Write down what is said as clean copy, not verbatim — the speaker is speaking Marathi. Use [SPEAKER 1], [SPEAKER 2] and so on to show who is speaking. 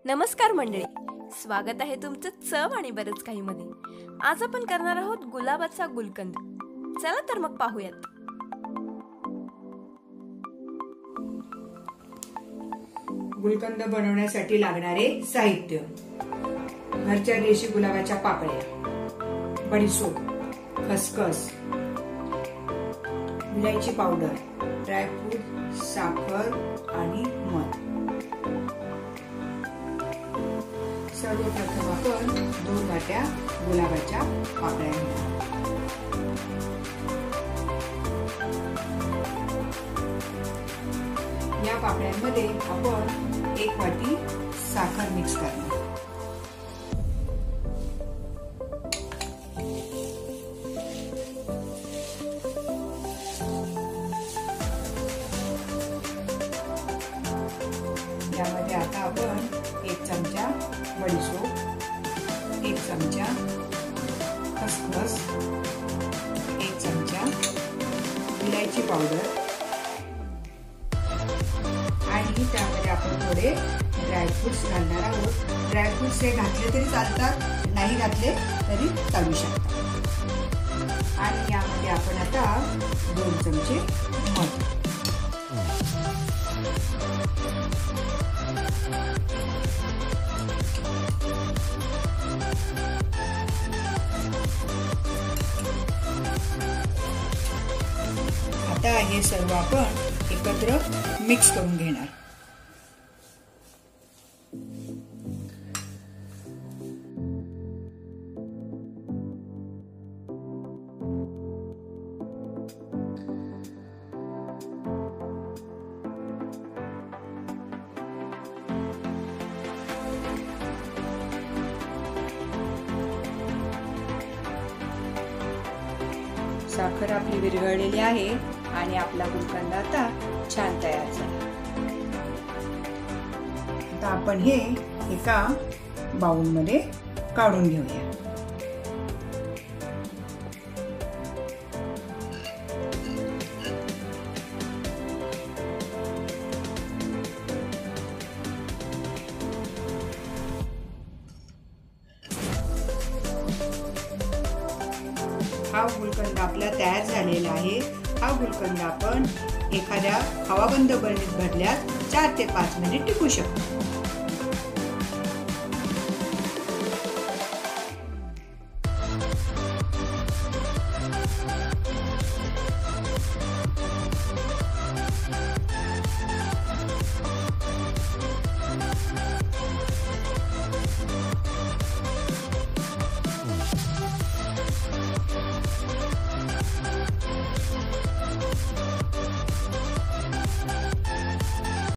[SPEAKER 1] नमस्कार मंडळी, स्वागत आहे तुमचं चव आणि बरंच काही मध्ये। आज आपण करणार आहोत गुलाबाचा गुलकंद। चला तर मग पाहूयात।
[SPEAKER 2] गुलकंद बनवण्यासाठी लागणारे साहित्य: घरच्या देशी गुलाबाच्या पाकळ्या, बडीशोप, खसखस, इलायची पावडर, ड्रायफ्रूट, साखर आणि मध। सर्वप्रथम आपण 2 वाट्या गुलाबाच्या पाकळ्या घेणार। या पाकळ्यांमध्ये आपण 1 वाटी साखर मिक्स करणार। यामध्ये आता आपण 1 चमचा बडीशोप, 1 चमचा खसखस, 1 चमचा इलायची पावडर आणि त्यामध्ये आपण थोडे ड्रायफ्रुट्स घालणार आहोत। ड्रायफ्रुट्स हे घातले तरी चालतात, नाही घातले तरी चालू शकतात। आणि यामध्ये आपण आता 2 चमचे मध, आता हे सर्व आपण एकत्र मिक्स करून घेणार। साखर आपली विरघळलेली आहे आणि आपला गुलकंद आता छान तयार झाला। आता आपण हे एका बाउल मध्ये काढून घेऊया। हा गुलकंद आपला तयार झालेला आहे। हा गुलकंद आपण एखाद्या हवाबंद बरणीत भरल्यास 4 ते 5 मिनिट टिकू शकतो।